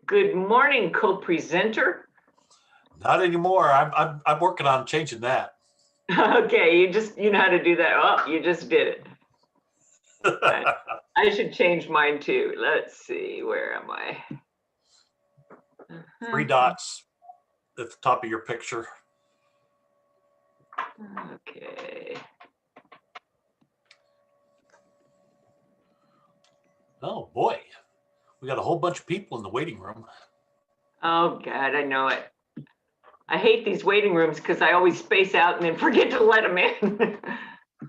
Good morning, co-presenter. Not anymore. I'm working on changing that. Okay, you know how to do that. Oh, you just did it. I should change mine too. Let's see, where am I? 3 dots at the top of your picture. Okay. Oh boy, we got a whole bunch of people in the waiting room. Oh God, I know it. I hate these waiting rooms because I always space out and then forget to let them in.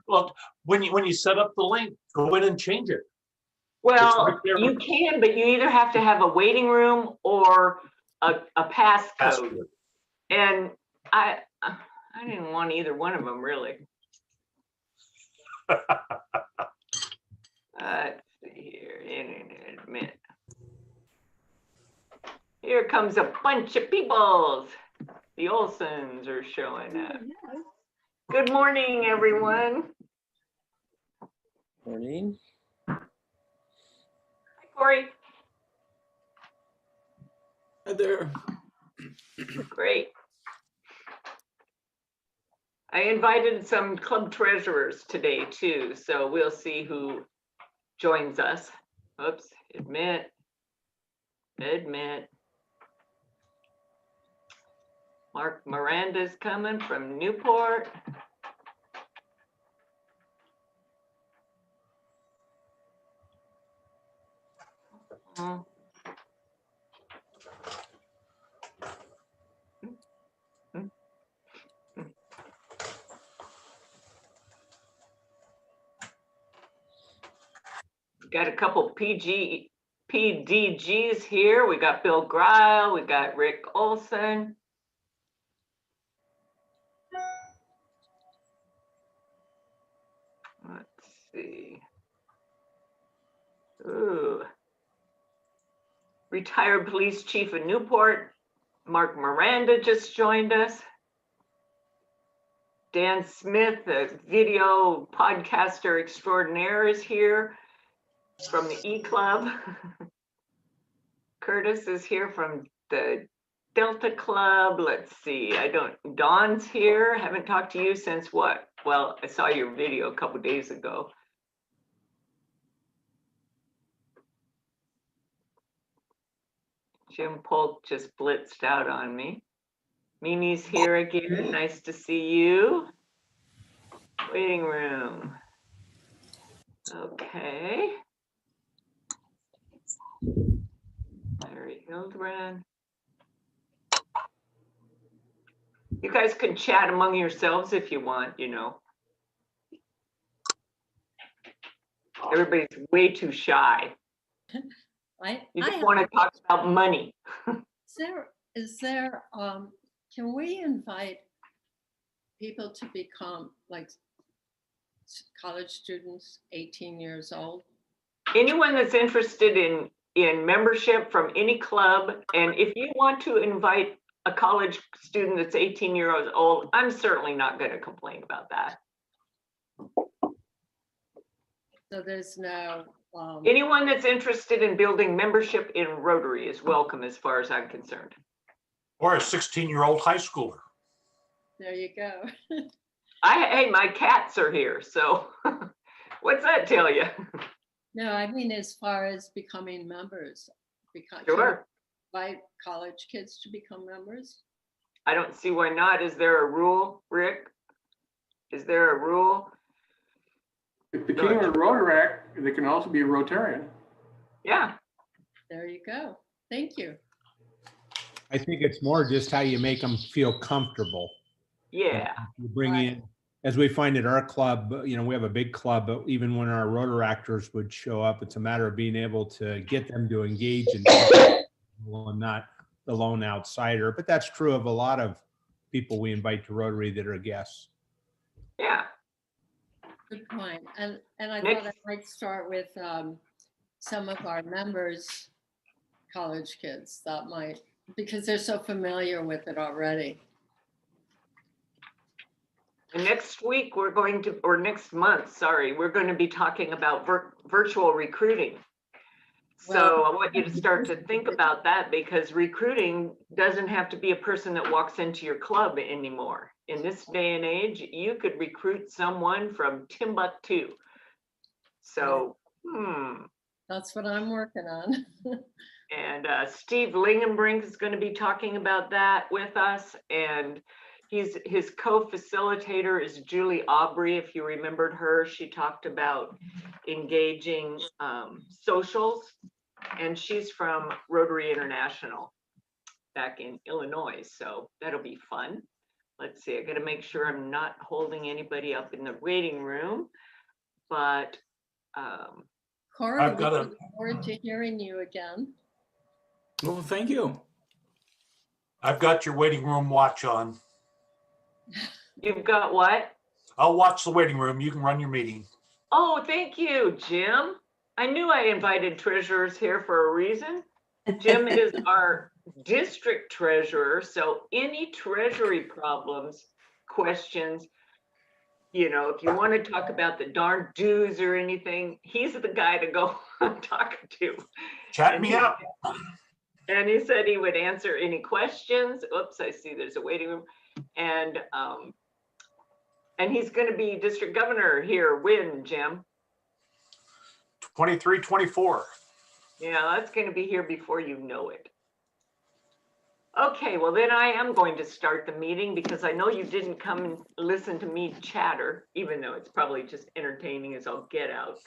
Well, when you set up the link, go in and change it. Well, right there. you can, but you either have to have a waiting room or a passcode. And I didn't want either one of them really. Let's see here, internet admit. Here comes a bunch of peoples. The Olsons are showing up. Good morning, everyone. Morning. Hi, Corey. Hi there. Great. I invited some club treasurers today too, so we'll see who joins us. Oops, admit. Mark Miranda's coming from Newport. Got a couple PDGs here. We got Bill Greil, we got Rick Olson. Let's see. Ooh. Retired police chief in Newport, Mark Miranda just joined us. Dan Smith, a video podcaster extraordinaire, is here from the E-Club. Curtis is here from the Delta Club. Let's see, Dawn's here. Haven't talked to you since what? Well, I saw your video a couple days ago. Jim Polk just blitzed out on me. Mimi's here again. Nice to see you. Waiting room. Okay. Larry Hildren. You guys can chat among yourselves if you want, you know. Everybody's way too shy. You just want to talk about money. Can we invite people to become like college students, 18 years old? Anyone that's interested in membership from any club, and if you want to invite a college student that's 18 years old, I'm certainly not going to complain about that. So there's no... Anyone that's interested in building membership in Rotary is welcome as far as I'm concerned. Or a 16-year-old high schooler. There you go. Hey, my cats are here, so what's that tell you? No, I mean, as far as becoming members. Sure. Invite college kids to become members? I don't see why not. Is there a rule, Rick? Is there a rule? If they became a Rotaract, they can also be a Rotarian. Yeah. There you go. Thank you. I think it's more just how you make them feel comfortable. Yeah. You bring in, as we find at our club, you know, we have a big club, but even when our Rotaractors would show up, it's a matter of being able to get them to engage and not the lone outsider. But that's true of a lot of people we invite to Rotary that are guests. Yeah. Good point. And I Next. thought I might start with some of our members, college kids, that might, because they're so familiar with it already. And next week, we're going to, or next month, sorry, we're going to be talking about virtual recruiting. So Well- I want you to start to think about that, because recruiting doesn't have to be a person that walks into your club anymore. In this day and age, you could recruit someone from Timbuktu. So, That's what I'm working on. And Steve Lingenbrink is going to be talking about that with us. And his co-facilitator is Julie Aubrey. If you remembered her, she talked about engaging socials. And she's from Rotary International back in Illinois. So that'll be fun. Let's see, I got to make sure I'm not holding anybody up in the waiting room. But Corey, I've got we a- look forward to hearing you again. Well, thank you. I've got your waiting room watch on. you've got what? I'll watch the waiting room. You can run your meeting. Oh, thank you, Jim. I knew I invited treasurers here for a reason. Jim is our district treasurer, so any treasury problems, questions, if you want to talk about the darn dues or anything, he's the guy to go talk to. Chat me up. And he said he would answer any questions. Oops, I see there's a waiting room. And he's going to be district governor here. When, Jim? 23, 24. Yeah, that's going to be here before you know it. Okay, well then I am going to start the meeting, because I know you didn't come and listen to me chatter, even though it's probably just entertaining as all get out.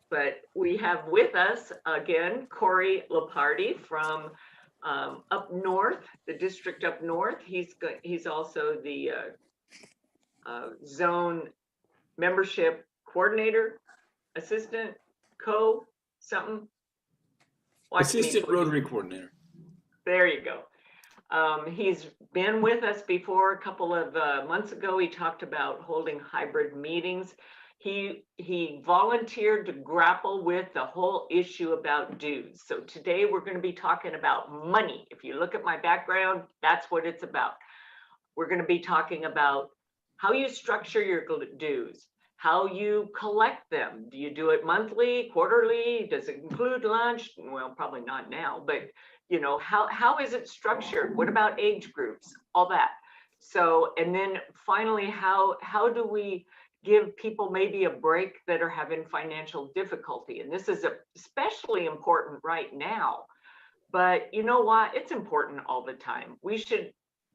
But we have with us again Corey Lopardi from up north, the district up north. He's also the zone membership coordinator, assistant, something. Watch me, Assistant please. Rotary Coordinator. There you go. He's been with us before. A couple of months ago, he talked about holding hybrid meetings. He volunteered to grapple with the whole issue about dues. So today we're going to be talking about money. If you look at my background, that's what it's about. We're going to be talking about how you structure your dues, how you collect them. Do you do it monthly, quarterly? Does it include lunch? Well, probably not now, but how is it structured? What about age groups? All that. So, and then finally, how do we give people maybe a break that are having financial difficulty? And this is especially important right now. But you know what? It's important all the time.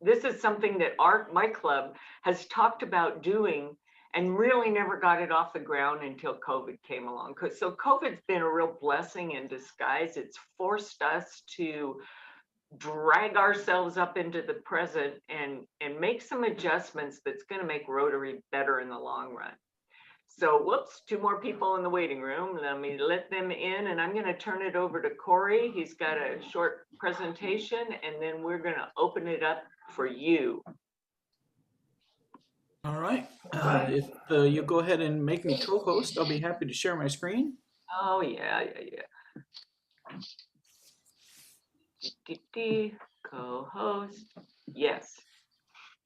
This is something that my club has talked about doing and really never got it off the ground until COVID came along. So COVID's been a real blessing in disguise. It's forced us to drag ourselves up into the present and make some adjustments that's going to make Rotary better in the long run. So, whoops, 2 more people in the waiting room. Let me let them in, and I'm going to turn it over to Corey. He's got a short presentation, and then we're going to open it up for you. All right. If you go ahead and make me co-host, I'll be happy to share my screen. Oh, yeah. Co-host. Yes.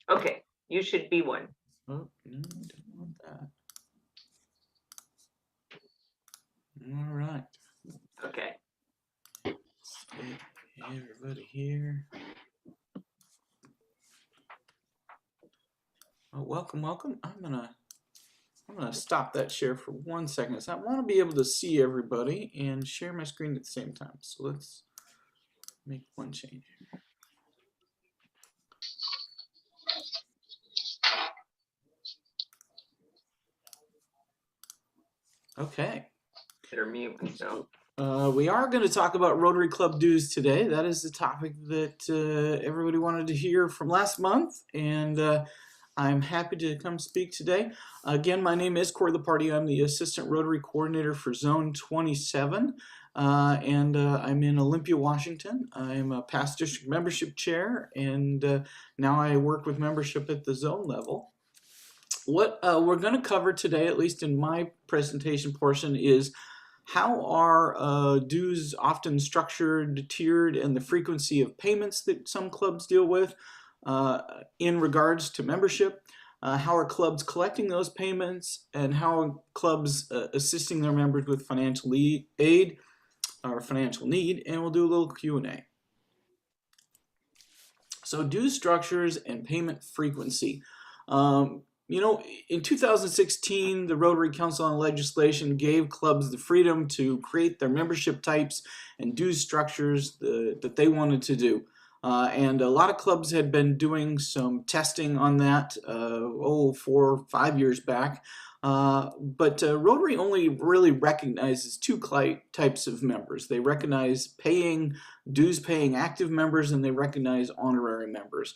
Okay, you should be one. Oh, no, don't want that. All right. Okay. Hey, everybody here. Oh, welcome. I'm gonna stop that share for 1 second. So I want to be able to see everybody and share my screen at the same time. So let's make one change. Okay. Better mute myself. We are going to talk about Rotary Club dues today. That is the topic that everybody wanted to hear from last month, and I'm happy to come speak today. Again, my name is Corey Lopardi. I'm the Assistant Rotary Coordinator for Zone 27. and I'm in Olympia, Washington. I'm a past district membership chair, and now I work with membership at the zone level. What we're going to cover today, at least in my presentation portion, is how are dues often structured, tiered, and the frequency of payments that some clubs deal with in regards to membership. How are clubs collecting those payments, and how are clubs assisting their members with financial aid or financial need, and we'll do a little Q&A. So due structures and payment frequency. You know, in 2016, the Rotary Council on Legislation gave clubs the freedom to create their membership types and dues structures that they wanted to do. And a lot of clubs had been doing some testing on that 4 or 5 years back. But Rotary only really recognizes two types of members. They recognize dues-paying active members, and they recognize honorary members.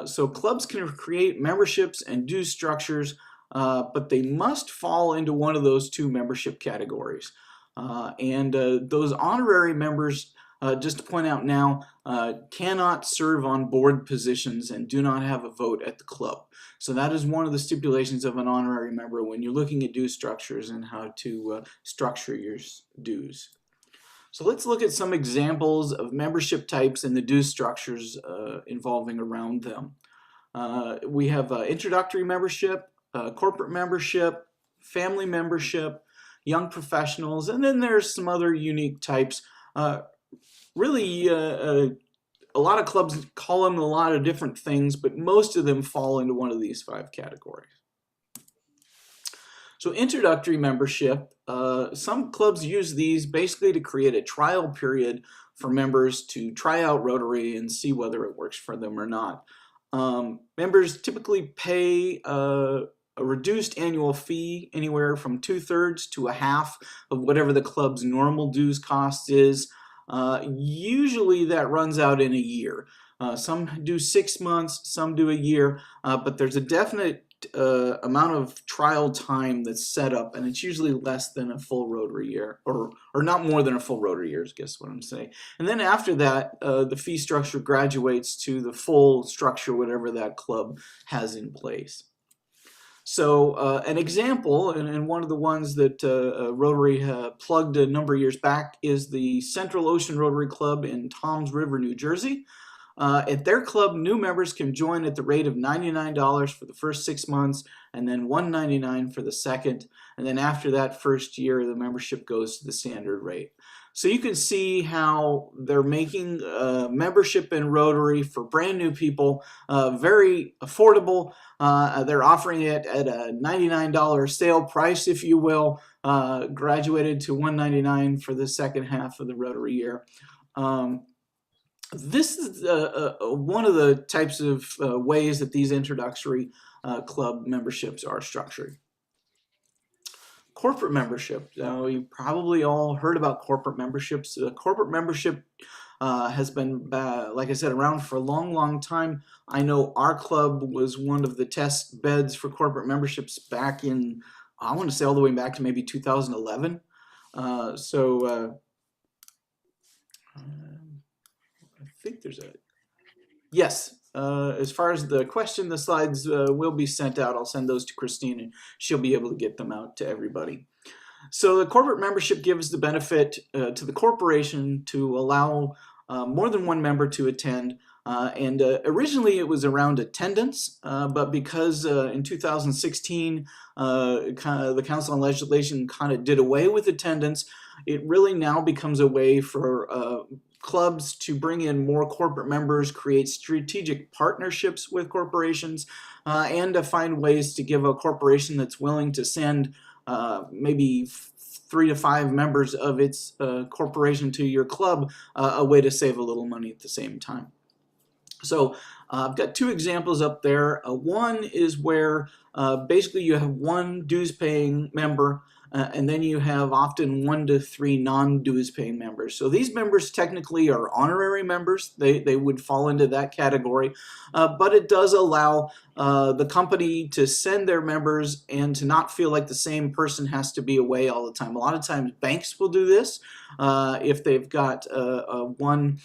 So clubs can create memberships and dues structures, but they must fall into one of those two membership categories. And those honorary members, just to point out now, cannot serve on board positions and do not have a vote at the club. So that is one of the stipulations of an honorary member when you're looking at dues structures and how to structure your dues. So let's look at some examples of membership types and the dues structures involving around them. We have introductory membership, corporate membership, family membership, young professionals, and then there's some other unique types. Really, a lot of clubs call them a lot of different things, but most of them fall into one of these 5 categories. So introductory membership, some clubs use these basically to create a trial period for members to try out Rotary and see whether it works for them or not. Members typically pay a reduced annual fee, anywhere from 2/3 to a half of whatever the club's normal dues cost is. Usually that runs out in a year. Some do 6 months, some do a year, but there's a definite amount of trial time that's set up, and it's usually less than a full Rotary year, or not more than a full Rotary year, is guess what I'm saying. And then after that, the fee structure graduates to the full structure, whatever that club has in place. So an example, and one of the ones that Rotary plugged a number of years back, is the Central Ocean Rotary Club in Toms River, New Jersey. At their club, new members can join at the rate of $99 for the first 6 months, and then $199 for the second. And then after that first year, the membership goes to the standard rate. So you can see how they're making membership in Rotary for brand new people very affordable. They're offering it at a $99 sale price, if you will, graduated to $199 for the second half of the Rotary year. This is one of the types of ways that these introductory club memberships are structured. Corporate membership. You probably all heard about corporate memberships. Corporate membership has been, like I said, around for a long, long time. I know our club was one of the test beds for corporate memberships back in, I want to say all the way back to maybe 2011. I think there's a, yes, as far as the question, the slides will be sent out. I'll send those to Christine and she'll be able to get them out to everybody. So the corporate membership gives the benefit to the corporation to allow more than one member to attend. Originally it was around attendance, but because in 2016 the Council on Legislation kind of did away with attendance, it really now becomes a way for clubs to bring in more corporate members, create strategic partnerships with corporations, and to find ways to give a corporation that's willing to send maybe 3 to 5 members of its corporation to your club a way to save a little money at the same time. So I've got 2 examples up there. One is where basically you have one dues paying member And then you have often 1 to 3 non-dues paying members. So these members technically are honorary members. They would fall into that category. But it does allow the company to send their members and to not feel like the same person has to be away all the time. A lot of times banks will do this if they've got one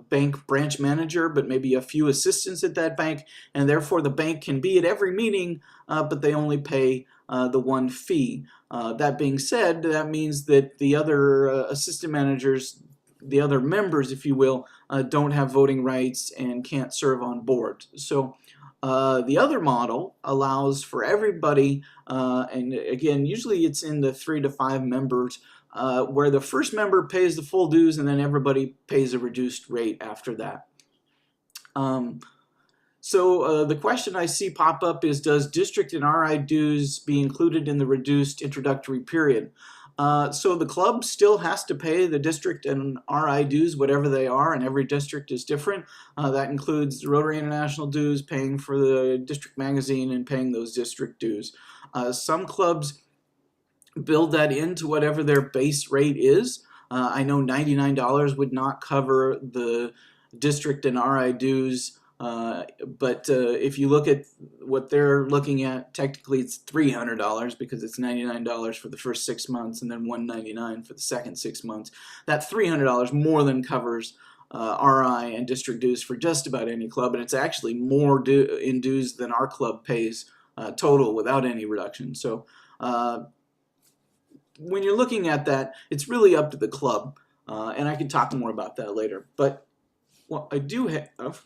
bank branch manager, but maybe a few assistants at that bank, and therefore the bank can be at every meeting, but they only pay the one fee. That being said, that means that the other assistant managers, the other members, if you will, don't have voting rights and can't serve on board. So the other model allows for everybody, and again, usually it's in the 3 to 5 members, where the first member pays the full dues and then everybody pays a reduced rate after that. So the question I see pop up is, does district and RI dues be included in the reduced introductory period? So the club still has to pay the district and RI dues, whatever they are, and every district is different. That includes Rotary International dues, paying for the district magazine, and paying those district dues. Some clubs build that into whatever their base rate is. I know $99 would not cover the district and RI dues. But if you look at what they're looking at, technically it's $300 because it's $99 for the first 6 months and then $199 for the second 6 months. That $300 more than covers RI and district dues for just about any club, and it's actually more in dues than our club pays total without any reduction. So when you're looking at that, it's really up to the club, and I can talk more about that later. But what I do have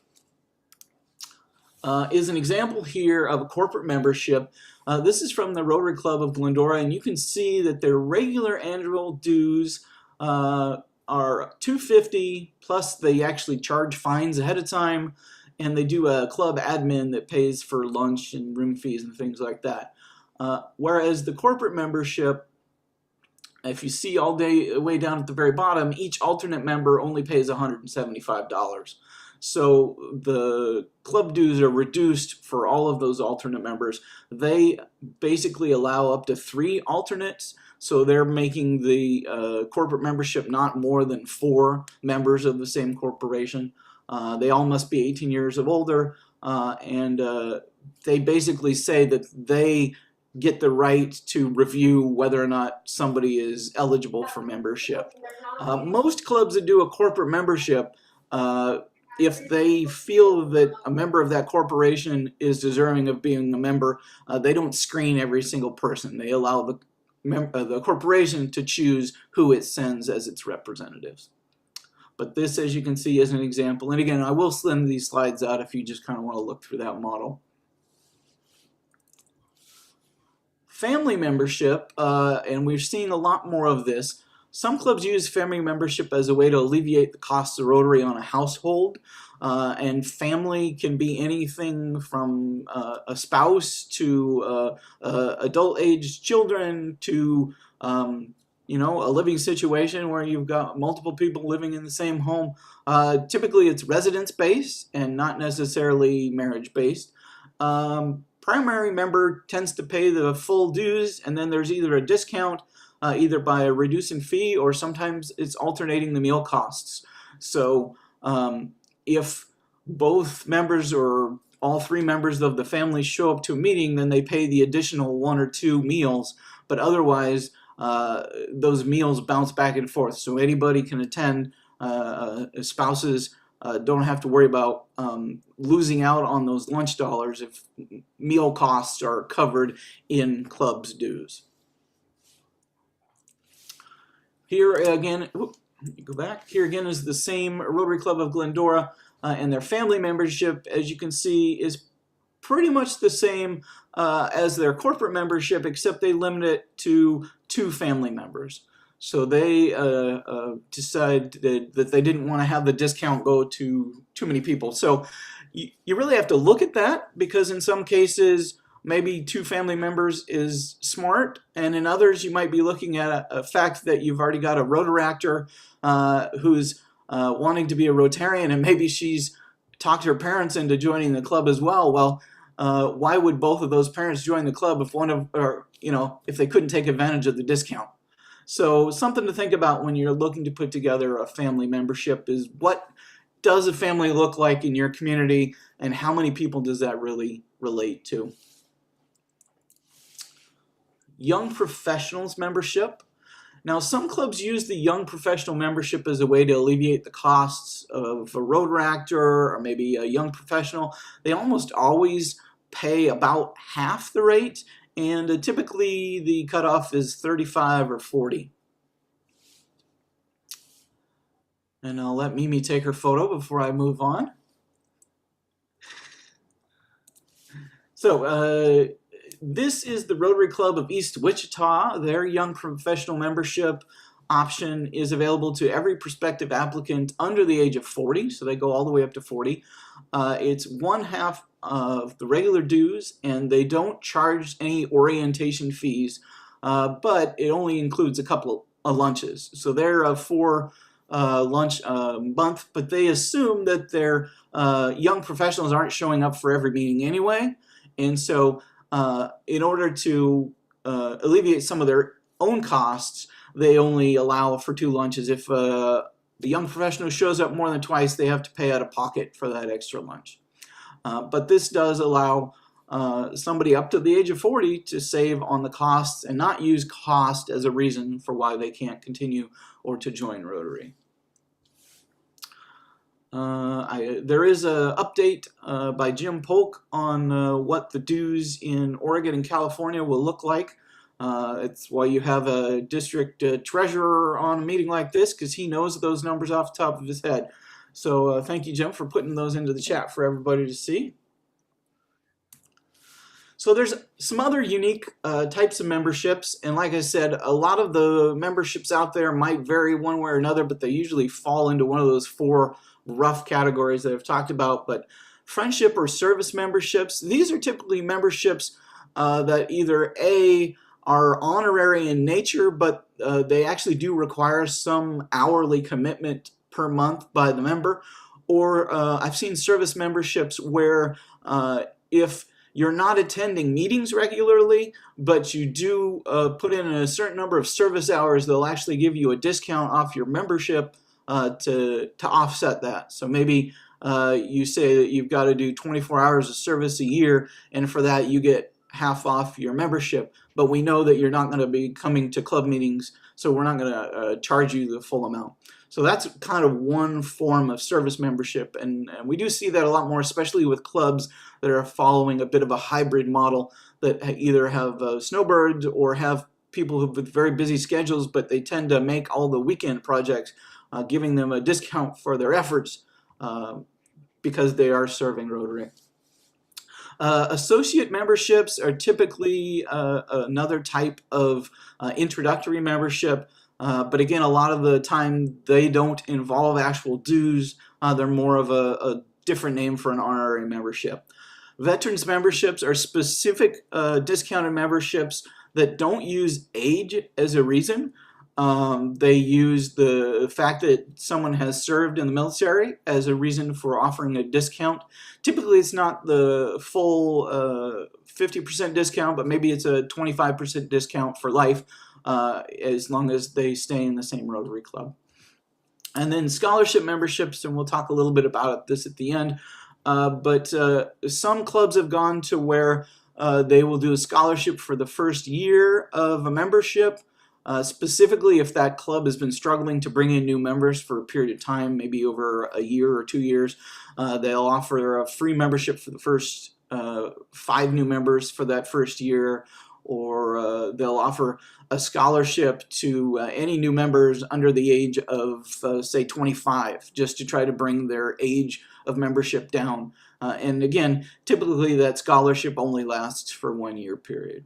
is an example here of a corporate membership. This is from the Rotary Club of Glendora, and you can see that their regular annual dues are $250, plus they actually charge fines ahead of time, and they do a club admin that pays for lunch and room fees and things like that. Whereas the corporate membership, if you see all day way down at the very bottom, each alternate member only pays $175. So the club dues are reduced for all of those alternate members. They basically allow up to 3 alternates, so they're making the corporate membership not more than 4 members of the same corporation. They all must be 18 years or older, and they basically say that they get the right to review whether or not somebody is eligible for membership. Most clubs that do a corporate membership, if they feel that a member of that corporation is deserving of being a member, they don't screen every single person. They allow the corporation to choose who it sends as its representatives. But this, as you can see, is an example. And again, I will send these slides out if you just kind of want to look through that model. Family membership, and we're seeing a lot more of this. Some clubs use family membership as a way to alleviate the costs of Rotary on a household, and family can be anything from a spouse to adult-aged children to you know, a living situation where you've got multiple people living in the same home. Typically, it's residence-based and not necessarily marriage-based. Primary member tends to pay the full dues, and then there's either a discount either by a reducing fee, or sometimes it's alternating the meal costs. So if both members or all 3 members of the family show up to a meeting, then they pay the additional 1 or 2 meals, but otherwise those meals bounce back and forth. So anybody can attend. Spouses don't have to worry about losing out on those lunch dollars if meal costs are covered in club's dues. Here again, go back. Here again is the same Rotary Club of Glendora, and their family membership, as you can see, is pretty much the same as their corporate membership, except they limit it to 2 family members. So they decided that they didn't want to have the discount go to too many people. So you really have to look at that, because in some cases, maybe 2 family members is smart, and in others you might be looking at a fact that you've already got a Rotaractor who's wanting to be a Rotarian, and maybe she's talked her parents into joining the club as well. Well, why would both of those parents join the club if if they couldn't take advantage of the discount? So something to think about when you're looking to put together a family membership is, what does a family look like in your community, and how many people does that really relate to? Young professionals membership. Now, some clubs use the young professional membership as a way to alleviate the costs of a road actor or maybe a young professional. They almost always pay about half the rate, and typically the cutoff is 35 or 40. And I'll let Mimi take her photo before I move on. So this is the Rotary Club of East Wichita. Their young professional membership option is available to every prospective applicant under the age of 40, so they go all the way up to 40. It's 1/2 of the regular dues, and they don't charge any orientation fees, but it only includes a couple of lunches. So they're for lunch a month, but they assume that their young professionals aren't showing up for every meeting anyway, and so in order to alleviate some of their own costs, they only allow for 2 lunches. If the young professional shows up more than twice, they have to pay out of pocket for that extra lunch. But this does allow somebody up to the age of 40 to save on the costs and not use cost as a reason for why they can't continue or to join Rotary. There is an update by Jim Polk on what the dues in Oregon and California will look like. It's why you have a district treasurer on a meeting like this, because he knows those numbers off the top of his head. So thank you, Jim, for putting those into the chat for everybody to see. So there's some other unique types of memberships, and like I said, a lot of the memberships out there might vary one way or another, but they usually fall into one of those 4 rough categories that I've talked about. But friendship or service memberships, these are typically memberships that either A, are honorary in nature, but they actually do require some hourly commitment per month by the member, or I've seen service memberships where if you're not attending meetings regularly, but you do put in a certain number of service hours, they'll actually give you a discount off your membership to offset that. So maybe you say that you've got to do 24 hours of service a year, and for that you get half off your membership, but we know that you're not going to be coming to club meetings, so we're not going to charge you the full amount. So that's kind of one form of service membership, and we do see that a lot more, especially with clubs that are following a bit of a hybrid model, that either have snowbirds or have people with very busy schedules, but they tend to make all the weekend projects, giving them a discount for their efforts because they are serving Rotary. Associate memberships are typically another type of introductory membership, but again, a lot of the time they don't involve actual dues. They're more of a different name for an honorary membership. Veterans memberships are specific discounted memberships that don't use age as a reason. They use the fact that someone has served in the military as a reason for offering a discount. Typically, it's not the full 50% discount, but maybe it's a 25% discount for life, as long as they stay in the same Rotary Club. And then scholarship memberships, and we'll talk a little bit about this at the end, but some clubs have gone to where they will do a scholarship for the first year of a membership. Specifically, if that club has been struggling to bring in new members for a period of time, maybe over a year or 2 years, they'll offer a free membership for the first 5 new members for that first year, or they'll offer a scholarship to any new members under the age of, say, 25, just to try to bring their age of membership down. And again, typically that scholarship only lasts for 1 year period.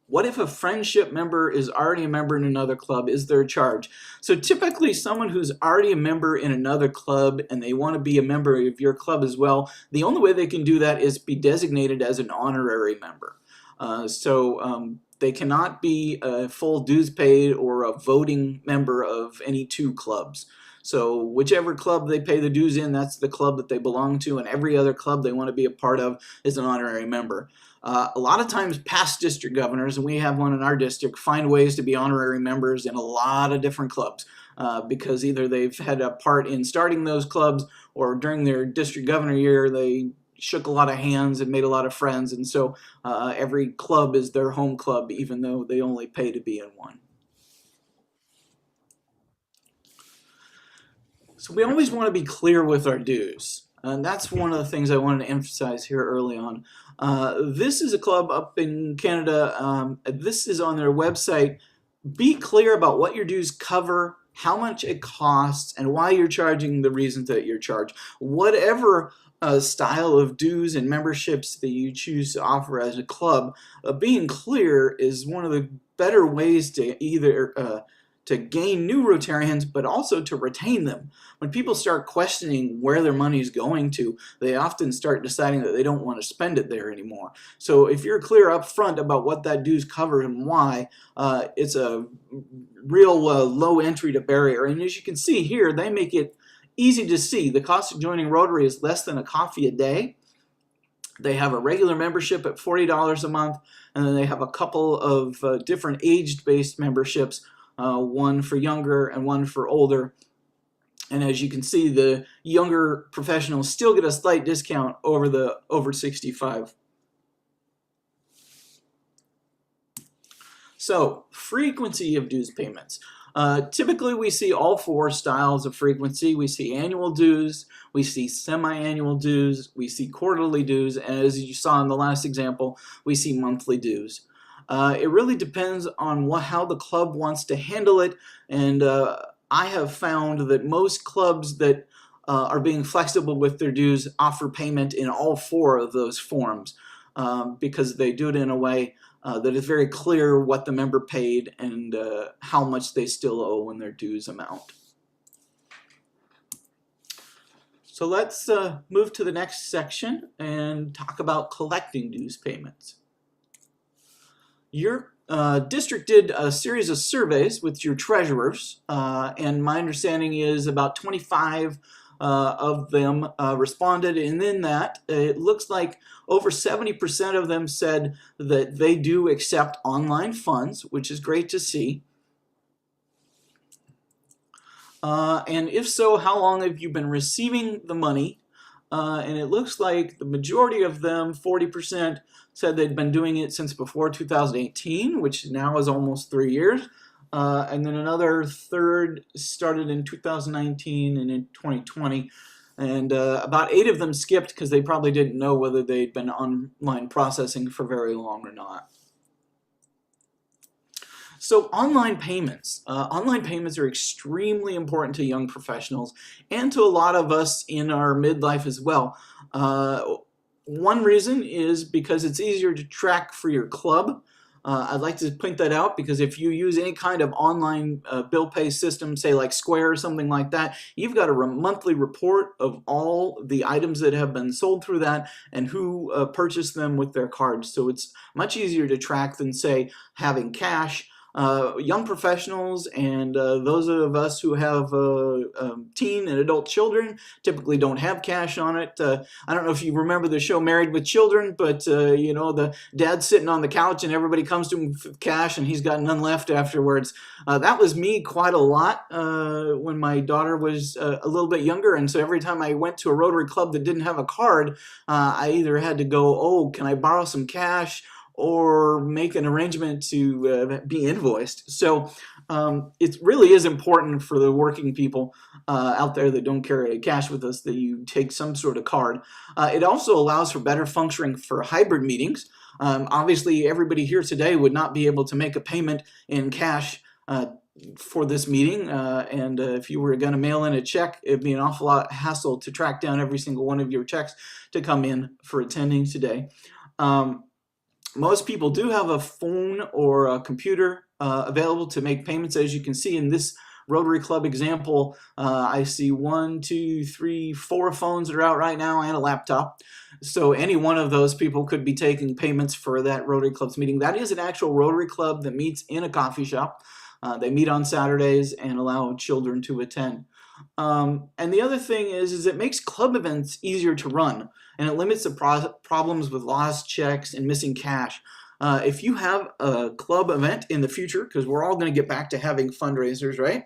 What if a friendship member is already a member in another club? Is there a charge? So typically someone who's already a member in another club and they want to be a member of your club as well, the only way they can do that is be designated as an honorary member. They cannot be a full dues paid or a voting member of any 2 clubs. So whichever club they pay the dues in, that's the club that they belong to, and every other club they want to be a part of is an honorary member. A lot of times past district governors, and we have one in our district, find ways to be honorary members in a lot of different clubs because either they've had a part in starting those clubs, or during their district governor year they shook a lot of hands and made a lot of friends, and so every club is their home club even though they only pay to be in one. So we always want to be clear with our dues, and that's one of the things I wanted to emphasize here early on. This is a club up in Canada. This is on their website. Be clear about what your dues cover, how much it costs, and why you're charging the reasons that you're charged. Whatever style of dues and memberships that you choose to offer as a club, being clear is one of the better ways to either to gain new Rotarians, but also to retain them. When people start questioning where their money is going to, they often start deciding that they don't want to spend it there anymore. So if you're clear up front about what that dues cover and why, it's a real low entry to barrier. And as you can see here, they make it easy to see. The cost of joining Rotary is less than a coffee a day. They have a regular membership at $40 a month, and then they have a couple of different age-based memberships, one for younger and one for older. And as you can see, the younger professionals still get a slight discount over the over 65. So, frequency of dues payments. Typically, we see all four styles of frequency. We see annual dues, we see semi-annual dues, we see quarterly dues, and as you saw in the last example, we see monthly dues. It really depends on how the club wants to handle it, and I have found that most clubs that are being flexible with their dues offer payment in all four of those forms because they do it in a way that is very clear what the member paid and how much they still owe in their dues amount. So let's move to the next section and talk about collecting dues payments. Your district did a series of surveys with your treasurers, and my understanding is about 25 of them responded, and in that it looks like over 70% of them said that they do accept online funds, which is great to see. And if so, how long have you been receiving the money? And it looks like the majority of them, 40%, said they'd been doing it since before 2018, which now is almost 3 years. And then another third started in 2019 and in 2020. And about 8 of them skipped because they probably didn't know whether they'd been online processing for very long or not. So online payments. Online payments are extremely important to young professionals and to a lot of us in our midlife as well. One reason is because it's easier to track for your club. I'd like to point that out because if you use any kind of online bill pay system, say like Square or something like that, you've got a monthly report of all the items that have been sold through that and who purchased them with their cards. So it's much easier to track than, say, having cash. Young professionals and those of us who have teen and adult children typically don't have cash on it. I don't know if you remember the show Married with Children, but you know, the dad's sitting on the couch and everybody comes to him with cash and he's got none left afterwards. That was me quite a lot when my daughter was a little bit younger, and so every time I went to a Rotary Club that didn't have a card, I either had to go, oh, can I borrow some cash, or make an arrangement to be invoiced. So it really is important for the working people out there that don't carry cash with us that you take some sort of card. It also allows for better functioning for hybrid meetings. Obviously, everybody here today would not be able to make a payment in cash for this meeting, and if you were going to mail in a check, it'd be an awful lot of hassle to track down every single one of your checks to come in for attending today. Most people do have a phone or a computer available to make payments. As you can see in this Rotary Club example, I see 1, 2, 3, 4 phones that are out right now and a laptop. So any one of those people could be taking payments for that Rotary Club's meeting. That is an actual Rotary Club that meets in a coffee shop. They meet on Saturdays and allow children to attend. And the other thing is it makes club events easier to run, and it limits the problems with lost checks and missing cash. If you have a club event in the future, because we're all going to get back to having fundraisers, right?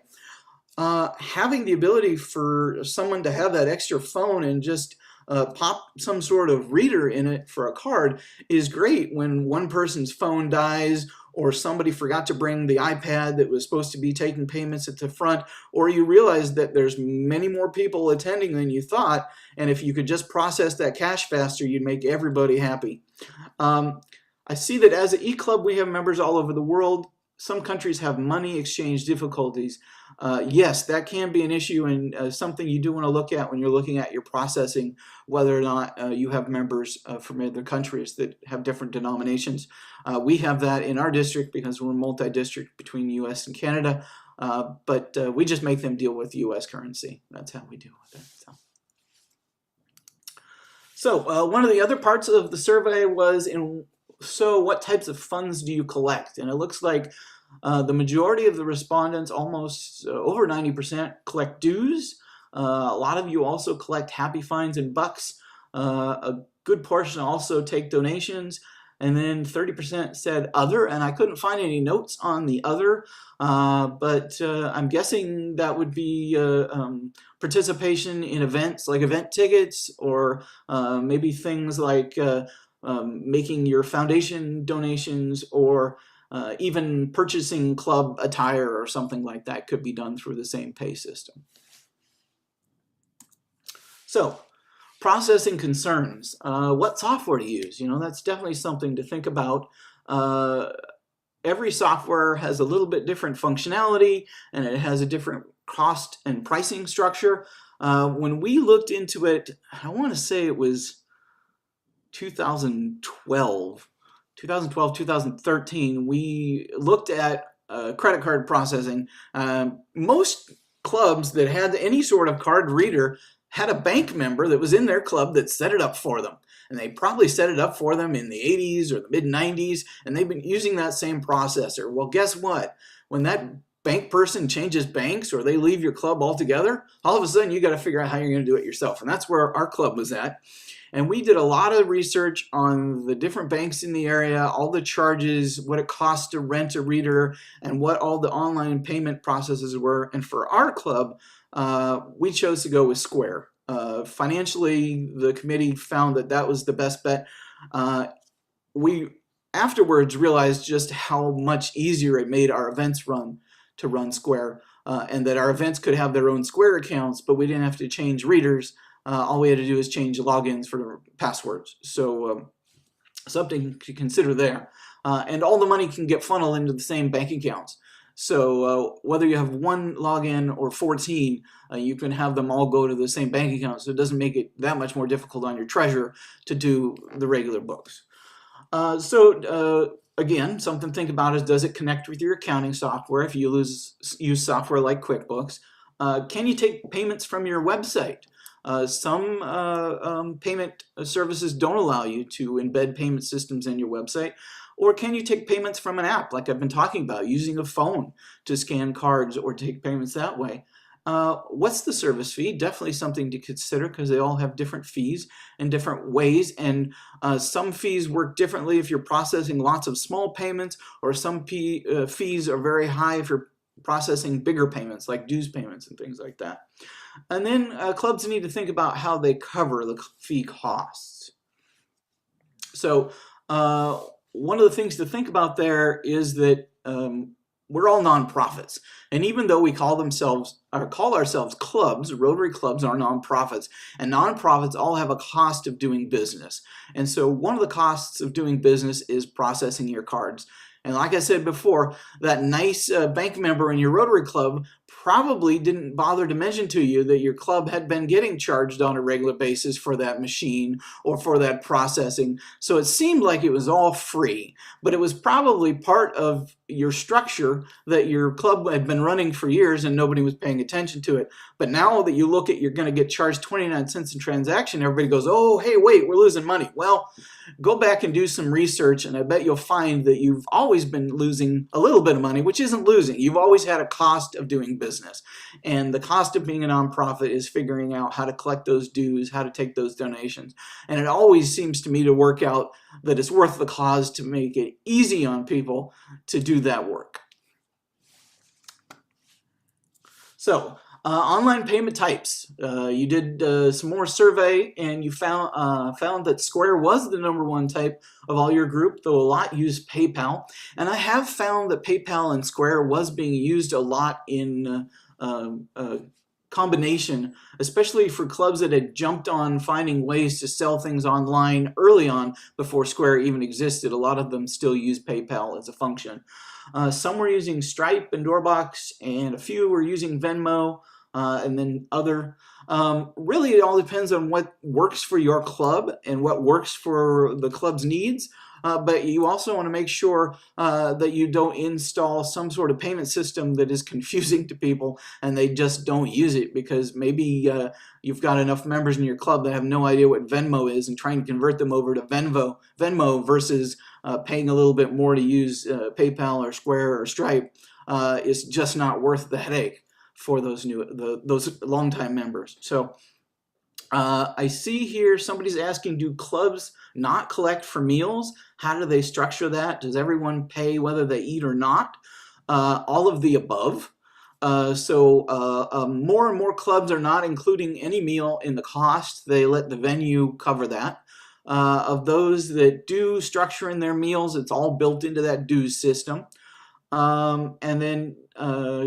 Having the ability for someone to have that extra phone and just pop some sort of reader in it for a card is great when one person's phone dies, or somebody forgot to bring the iPad that was supposed to be taking payments at the front, or you realize that there's many more people attending than you thought, and if you could just process that cash faster, you'd make everybody happy. I see that as an e-club, we have members all over the world. Some countries have money exchange difficulties. Yes, that can be an issue, and something you do want to look at when you're looking at your processing, whether or not you have members from other countries that have different denominations. We have that in our district because we're multi-district between US and Canada, but we just make them deal with US currency. That's how we deal with it. So one of the other parts of the survey was so what types of funds do you collect? And it looks like the majority of the respondents, almost over 90%, collect dues. A lot of you also collect happy fines and bucks. A good portion also take donations. And then 30% said other, and I couldn't find any notes on the other, but I'm guessing that would be participation in events like event tickets, or maybe things like making your foundation donations, or even purchasing club attire or something like that could be done through the same pay system. So, processing concerns. What software to use? You know, that's definitely something to think about. Every software has a little bit different functionality, and it has a different cost and pricing structure. When we looked into it, I want to say it was 2012, 2013, we looked at credit card processing. Most clubs that had any sort of card reader had a bank member that was in their club that set it up for them. And they probably set it up for them in the 80s or the mid 90s, and they've been using that same processor. Well, guess what? When that bank person changes banks or they leave your club altogether, all of a sudden you got to figure out how you're going to do it yourself. And that's where our club was at. And we did a lot of research on the different banks in the area, all the charges, what it costs to rent a reader, and what all the online payment processes were. And for our club, we chose to go with Square. Financially, the committee found that that was the best bet. We afterwards realized just how much easier it made our events run Square, and that our events could have their own Square accounts, but we didn't have to change readers. All we had to do is change logins for passwords. So something to consider there. And all the money can get funneled into the same bank accounts. So whether you have one login or 14, you can have them all go to the same bank account. So it doesn't make it that much more difficult on your treasurer to do the regular books. Again, something to think about is, does it connect with your accounting software if you use software like QuickBooks? Can you take payments from your website? Some payment services don't allow you to embed payment systems in your website. Or can you take payments from an app like I've been talking about, using a phone to scan cards or take payments that way? What's the service fee? Definitely something to consider, because they all have different fees in different ways, and some fees work differently if you're processing lots of small payments, or some fees are very high if you're processing bigger payments like dues payments and things like that. And then clubs need to think about how they cover the fee costs. So one of the things to think about there is that we're all nonprofits, and even though we call ourselves clubs, Rotary clubs are nonprofits, and nonprofits all have a cost of doing business. And so one of the costs of doing business is processing your cards. And like I said before, that nice bank member in your Rotary club probably didn't bother to mention to you that your club had been getting charged on a regular basis for that machine or for that processing. So it seemed like it was all free, but it was probably part of your structure that your club had been running for years and nobody was paying attention to it. But now that you look at, you're going to get charged 29 cents in transaction, everybody goes, oh, hey, wait, we're losing money. Well, go back and do some research, and I bet you'll find that you've always been losing a little bit of money, which isn't losing. You've always had a cost of doing business. business. And the cost of being a nonprofit is figuring out how to collect those dues, how to take those donations. And it always seems to me to work out that it's worth the cause to make it easy on people to do that work. So, online payment types. You did some more survey and you found that Square was the #1 type of all your group, though a lot use PayPal. And I have found that PayPal and Square was being used a lot in combination, especially for clubs that had jumped on finding ways to sell things online early on before Square even existed. A lot of them still use PayPal as a function. Some were using Stripe and Doorbox, and a few were using Venmo, and then other. Really, it all depends on what works for your club and what works for the club's needs. But you also want to make sure that you don't install some sort of payment system that is confusing to people and they just don't use it, because maybe you've got enough members in your club that have no idea what Venmo is, and trying to convert them over to Venmo versus paying a little bit more to use PayPal or Square or Stripe is just not worth the headache for those longtime members. So I see here somebody's asking, do clubs not collect for meals? How do they structure that? Does everyone pay whether they eat or not? All of the above. More and more clubs are not including any meal in the cost. They let the venue cover that. Of those that do structure in their meals, it's all built into that dues system. And then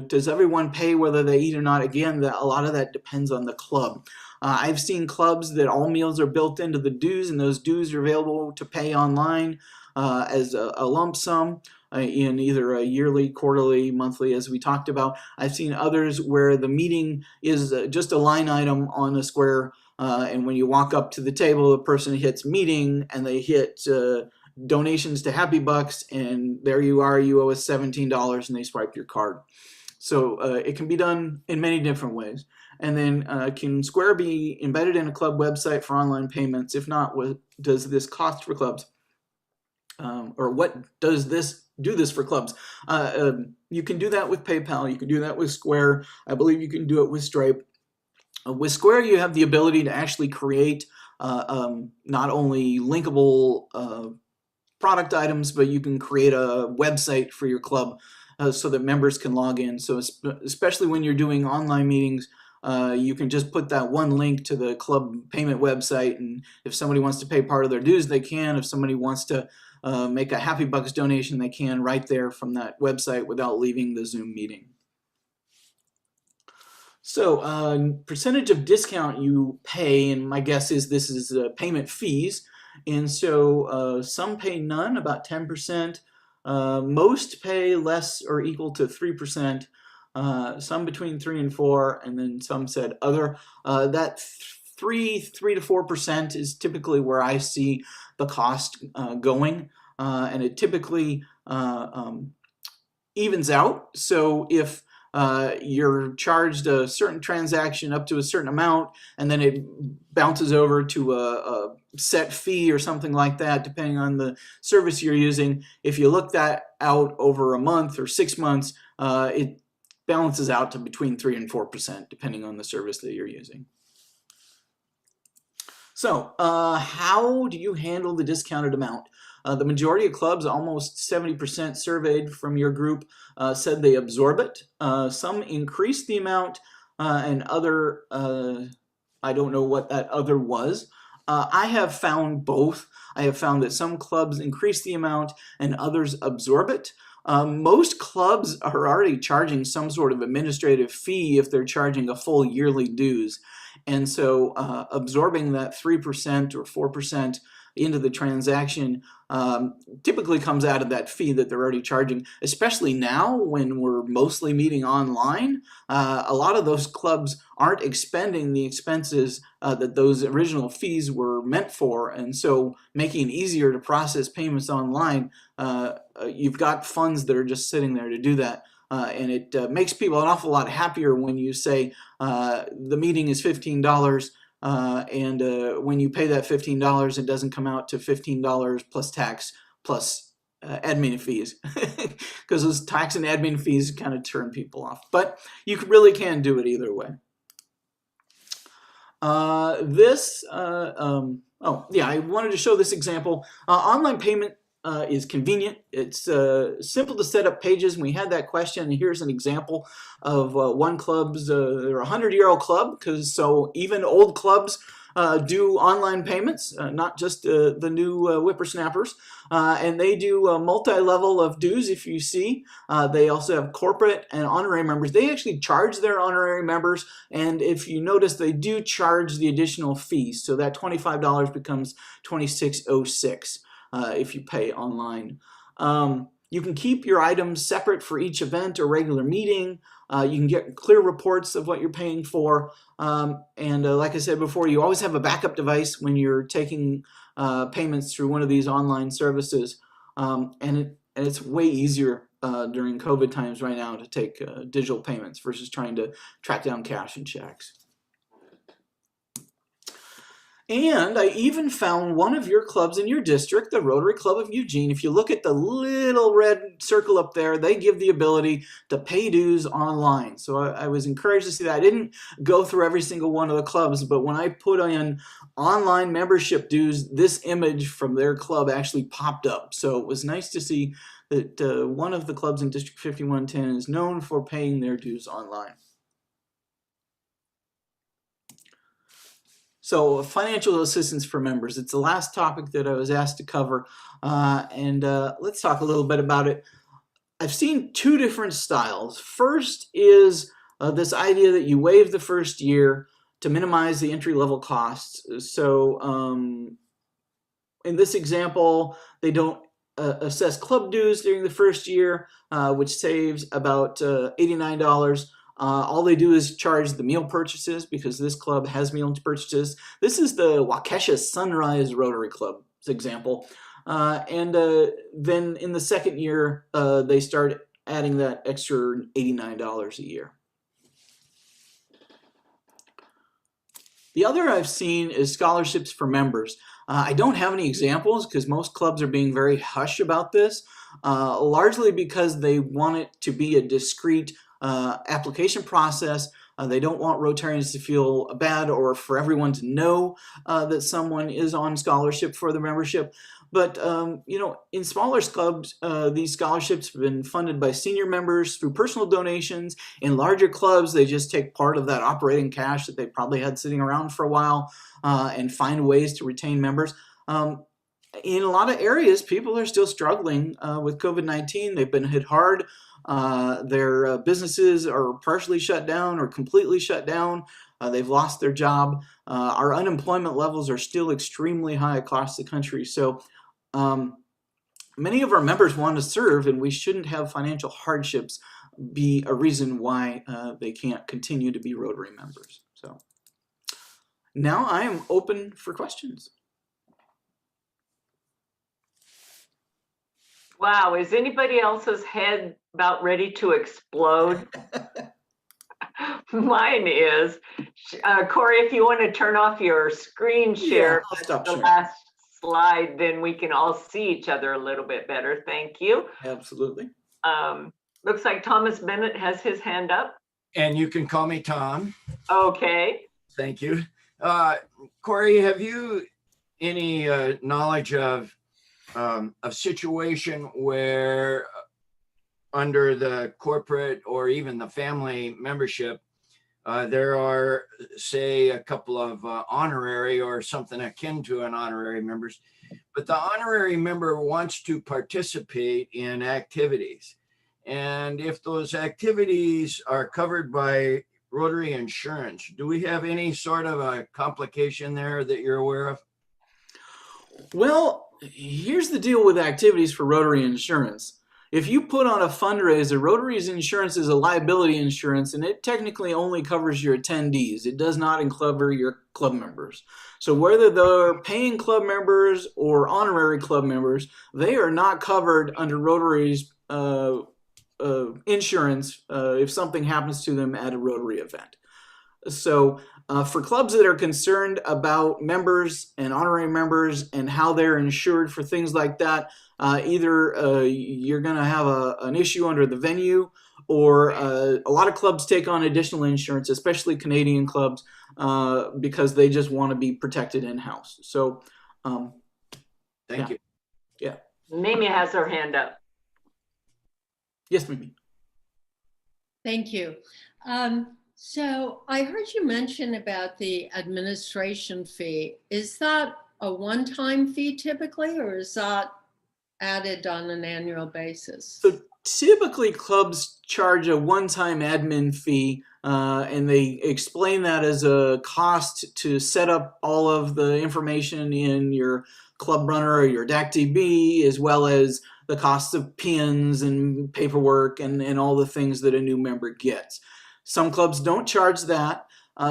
does everyone pay whether they eat or not? Again, a lot of that depends on the club. I've seen clubs that all meals are built into the dues, and those dues are available to pay online as a lump sum in either a yearly, quarterly, monthly, as we talked about. I've seen others where the meeting is just a line item on a Square, and when you walk up to the table, the person hits meeting and they hit donations to Happy Bucks, and there you are, you owe us $17, and they swipe your card. So it can be done in many different ways. And then can Square be embedded in a club website for online payments? If not, what does this cost for clubs? Or what does this do this for clubs? You can do that with PayPal. You can do that with Square. I believe you can do it with Stripe. With Square, you have the ability to actually create not only linkable product items, but you can create a website for your club so that members can log in. So especially when you're doing online meetings, you can just put that one link to the club payment website, and if somebody wants to pay part of their dues, they can. If somebody wants to make a Happy Bucks donation, they can right there from that website without leaving the Zoom meeting. So percentage of discount you pay, and my guess is this is payment fees. And so some pay none, about 10%. Most pay less or equal to 3%. Some between 3 and 4, and then some said other. That 3 to 4% is typically where I see the cost going, and it typically evens out. So if you're charged a certain transaction up to a certain amount, and then it bounces over to a set fee or something like that, depending on the service you're using. If you look that out over a month or 6 months, it balances out to between 3 and 4%, depending on the service that you're using. So how do you handle the discounted amount? The majority of clubs, almost 70% surveyed from your group, said they absorb it. Some increase the amount, and other, I don't know what that other was. I have found both. I have found that some clubs increase the amount and others absorb it. Most clubs are already charging some sort of administrative fee if they're charging a full yearly dues. And so absorbing that 3% or 4% into the transaction typically comes out of that fee that they're already charging, especially now when we're mostly meeting online. A lot of those clubs aren't expending the expenses that those original fees were meant for, and so making it easier to process payments online, you've got funds that are just sitting there to do that. And it makes people an awful lot happier when you say the meeting is $15, and when you pay that $15, it doesn't come out to $15 plus tax plus admin fees, because those tax and admin fees kind of turn people off. But you really can do it either way. I wanted to show this example. Online payment is convenient. It's simple to set up pages. And we had that question, and here's an example of one club's, they're a 100-year-old club, so even old clubs do online payments, not just the new whippersnappers. And they do a multi-level of dues, if you see. They also have corporate and honorary members. They actually charge their honorary members, and if you notice, they do charge the additional fees. So that $25 becomes $26.06 if you pay online. You can keep your items separate for each event or regular meeting. You can get clear reports of what you're paying for. Like I said before, you always have a backup device when you're taking payments through one of these online services. And it's way easier during COVID times right now to take digital payments versus trying to track down cash and checks. And I even found one of your clubs in your district, the Rotary Club of Eugene. If you look at the little red circle up there, they give the ability to pay dues online. So I was encouraged to see that. I didn't go through every single one of the clubs, but when I put in online membership dues, this image from their club actually popped up. So it was nice to see that one of the clubs in District 5110 is known for paying their dues online. So financial assistance for members. It's the last topic that I was asked to cover. Let's talk a little bit about it. I've seen two different styles. First is this idea that you waive the first year to minimize the entry-level costs. So in this example, they don't assess club dues during the first year, which saves about $89. All they do is charge the meal purchases because this club has meal purchases. This is the Waukesha Sunrise Rotary Club's example. Then in the second year, they start adding that extra $89 a year. The other I've seen is scholarships for members. I don't have any examples because most clubs are being very hush about this, largely because they want it to be a discreet application process. They don't want Rotarians to feel bad or for everyone to know that someone is on scholarship for the membership. But in smaller clubs, these scholarships have been funded by senior members through personal donations. In larger clubs, they just take part of that operating cash that they probably had sitting around for a while and find ways to retain members. In a lot of areas, people are still struggling with COVID-19. They've been hit hard. Their businesses are partially shut down or completely shut down. They've lost their job. Our unemployment levels are still extremely high across the country. So many of our members want to serve, and we shouldn't have financial hardships be a reason why they can't continue to be Rotary members. So now I am open for questions. Wow, is anybody else's head about ready to explode? Mine is. Corey, if you want to turn off your screen share, I'll stop the sharing. last slide, then we can all see each other a little bit better. Thank you. Absolutely. Looks like Thomas Bennett has his hand up. And you can call me Tom. Okay. Thank you. Corey, have you any knowledge of a situation where under the corporate or even the family membership, there are, say, a couple of honorary or something akin to an honorary members, but the honorary member wants to participate in activities. And if those activities are covered by Rotary insurance, do we have any sort of a complication there that you're aware of? Well, here's the deal with activities for Rotary insurance. If you put on a fundraiser, Rotary's insurance is a liability insurance, and it technically only covers your attendees. It does not cover your club members. So whether they're paying club members or honorary club members, they are not covered under Rotary's insurance if something happens to them at a Rotary event. So for clubs that are concerned about members and honorary members and how they're insured for things like that, either you're going to have an issue under the venue, or a lot of clubs take on additional insurance, especially Canadian clubs, because they just want to be protected in-house. So Thank you. yeah. Mimi has her hand up. Yes, Mimi. Thank you. So I heard you mention about the administration fee. Is that a one-time fee typically, or is that added on an annual basis? So typically clubs charge a one-time admin fee, and they explain that as a cost to set up all of the information in your club runner or your DACDB, as well as the cost of pins and paperwork and all the things that a new member gets. Some clubs don't charge that.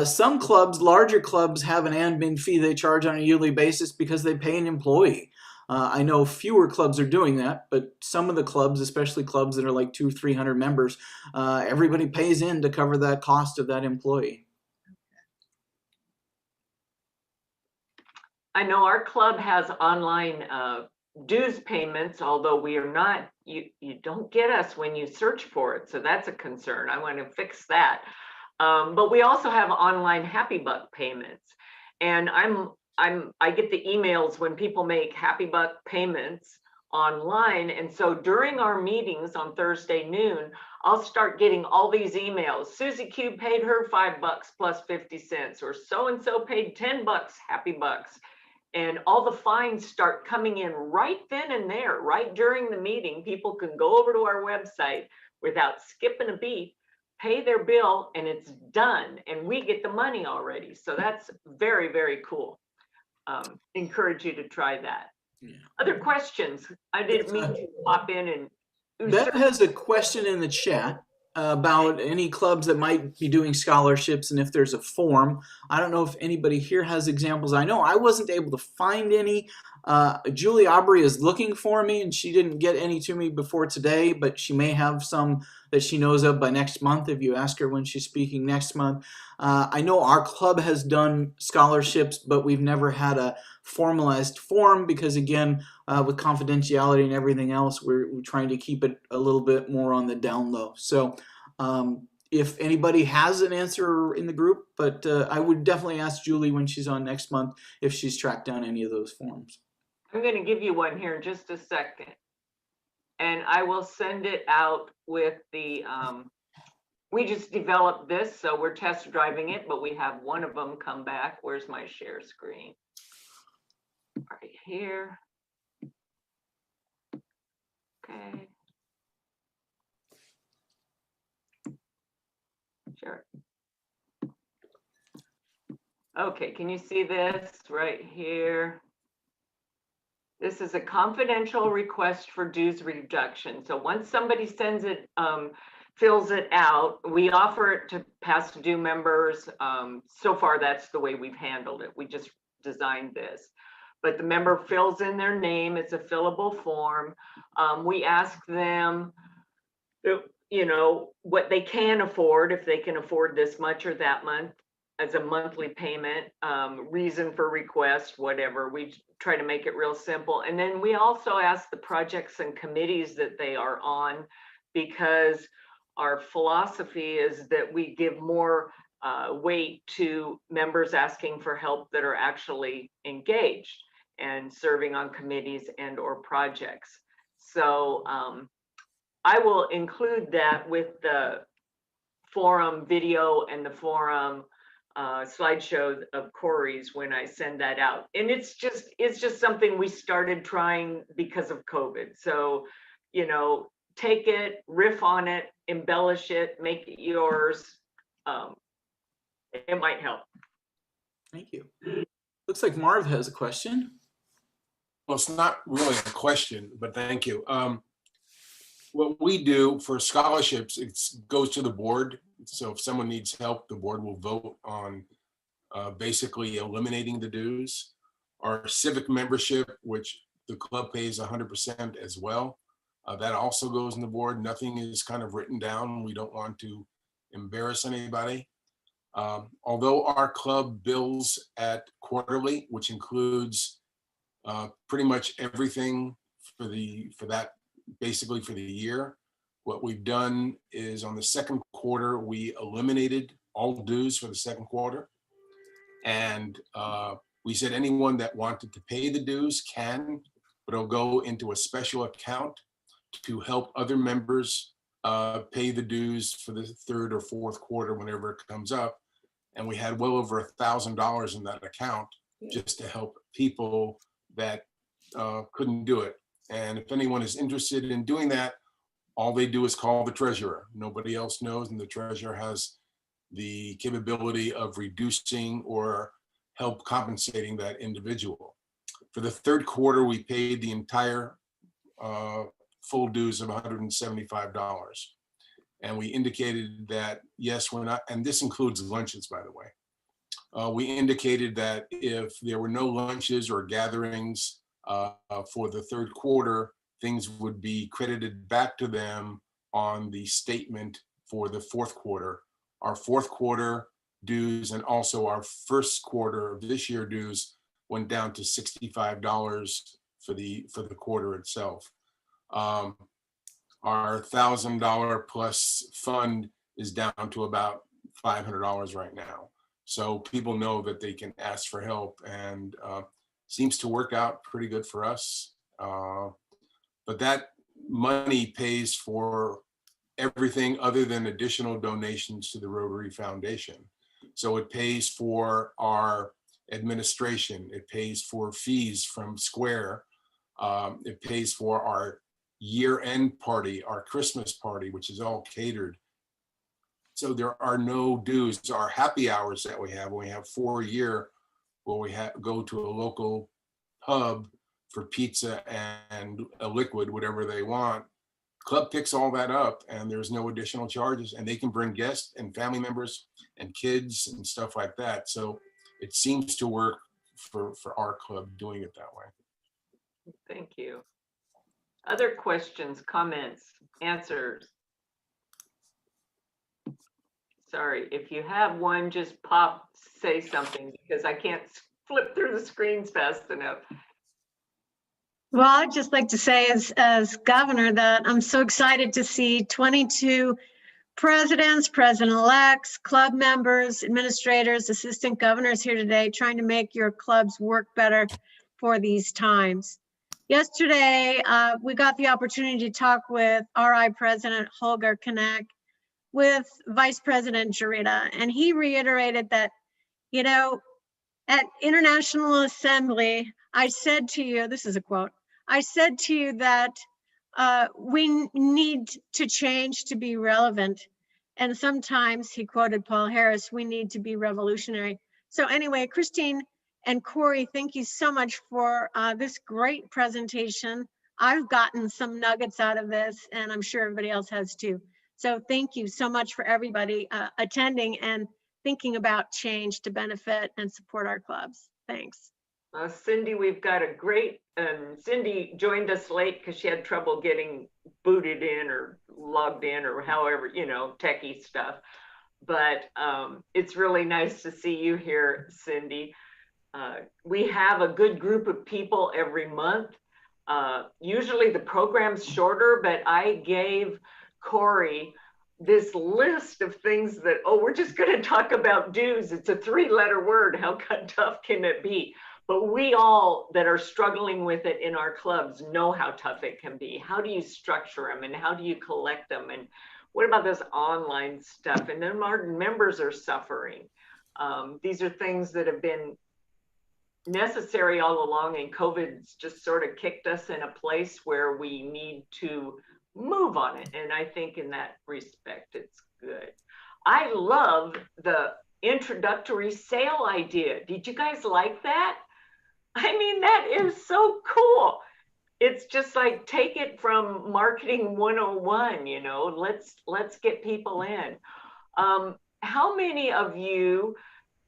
Some clubs, larger clubs, have an admin fee they charge on a yearly basis because they pay an employee. I know fewer clubs are doing that, but some of the clubs, especially clubs that are like 200 or 300 members, everybody pays in to cover that cost of that employee. I know our club has online dues payments, although we are not, you don't get us when you search for it. So that's a concern. I want to fix that. But we also have online Happy Buck payments. And I get the emails when people make Happy Buck payments online. And so during our meetings on Thursday noon, I'll start getting all these emails. Susie Q paid her $5 plus 50 cents, or so-and-so paid $10 Happy Bucks. And all the fines start coming in right then and there, right during the meeting. People can go over to our website without skipping a beat, pay their bill, and it's done. And we get the money already. So that's very, very cool. Encourage you to try that. Yeah. Other questions? I didn't mean to pop in and. Beth has a question in the chat about any clubs that might be doing scholarships and if there's a form. I don't know if anybody here has examples. I know I wasn't able to find any. Julie Aubrey is looking for me, and she didn't get any to me before today, but she may have some that she knows of by next month if you ask her when she's speaking next month. I know our club has done scholarships, but we've never had a formalized form because, again, with confidentiality and everything else, we're trying to keep it a little bit more on the down low. So if anybody has an answer in the group, but I would definitely ask Julie when she's on next month if she's tracked down any of those forms. I'm going to give you one here in just a second. And I will send it out with the, we just developed this, so we're test driving it, but we have one of them come back. Where's my share screen? Right here. Okay. Sure. Okay, can you see this right here? This is a confidential request for dues reduction. So once somebody sends it, fills it out, we offer it to past due members. So far, that's the way we've handled it. We just designed this. But the member fills in their name. It's a fillable form. We ask them, you know, what they can afford, if they can afford this much or that month as a monthly payment, reason for request, whatever. We try to make it real simple. And then we also ask the projects and committees that they are on, because our philosophy is that we give more weight to members asking for help that are actually engaged and serving on committees and or projects. So I will include that with the forum video and the forum slideshow of Corey's when I send that out. And it's just something we started trying because of COVID. So, you know, take it, riff on it, embellish it, make it yours. It might help. Thank you. Looks like Marv has a question. Well, it's not really a question, but thank you. What we do for scholarships, it goes to the board. So if someone needs help, the board will vote on basically eliminating the dues. Our civic membership, which the club pays 100% as well, that also goes in the board. Nothing is kind of written down. We don't want to embarrass anybody. Although our club bills at quarterly, which includes pretty much everything for that, basically for the year, what we've done is on the second quarter, we eliminated all dues for the second quarter. And we said anyone that wanted to pay the dues can, but it'll go into a special account to help other members pay the dues for the third or fourth quarter whenever it comes up. And we had well over $1,000 in that account just to help people that couldn't do it. And if anyone is interested in doing that, all they do is call the treasurer. Nobody else knows, and the treasurer has the capability of reducing or help compensating that individual. For the third quarter, we paid the entire full dues of $175. And we indicated that, yes, we're not, and this includes lunches, by the way. We indicated that if there were no lunches or gatherings for the third quarter, things would be credited back to them on the statement for the fourth quarter. Our fourth quarter dues and also our first quarter of this year dues went down to $65 for the quarter itself. Our $1,000 plus fund is down to about $500 right now. So people know that they can ask for help, and seems to work out pretty good for us. But that money pays for everything other than additional donations to the Rotary Foundation. So it pays for our administration, it pays for fees from Square, it pays for our year-end party, our Christmas party, which is all catered. So there are no dues. Our happy hours that we have 4 a year, where we go to a local pub for pizza and a liquid, whatever they want. Club picks all that up, and there's no additional charges, and they can bring guests and family members and kids and stuff like that. So it seems to work for our club doing it that way. Thank you. Other questions, comments, answers? Sorry, if you have one, just say something, because I can't flip through the screens fast enough. Well, I'd just like to say as governor that I'm so excited to see 22 presidents, president-elects, club members, administrators, assistant governors here today trying to make your clubs work better for these times. Yesterday, we got the opportunity to talk with RI President Holger Knack, with Vice President Jarita, and he reiterated that, you know, at International Assembly, I said to you, this is a quote, I said to you that we need to change to be relevant. And sometimes, he quoted Paul Harris, we need to be revolutionary. So anyway, Christine and Corey, thank you so much for this great presentation. I've gotten some nuggets out of this, and I'm sure everybody else has too. So thank you so much for everybody attending and thinking about change to benefit and support our clubs. Thanks. Cindy, we've got a great, Cindy joined us late because she had trouble getting booted in or logged in or however, you know, techie stuff. But it's really nice to see you here, Cindy. We have a good group of people every month. Usually the program's shorter, but I gave Corey this list of things that, oh, we're just going to talk about dues. It's a 3-letter word. How tough can it be? But we all that are struggling with it in our clubs know how tough it can be. How do you structure them, and how do you collect them? And what about this online stuff? And then our members are suffering. These are things that have been necessary all along, and COVID's just sort of kicked us in a place where we need to move on it. And I think in that respect, it's good. I love the introductory sale idea. Did you guys like that? I mean, that is so cool. It's just like, take it from marketing 101, you know, let's get people in. How many of you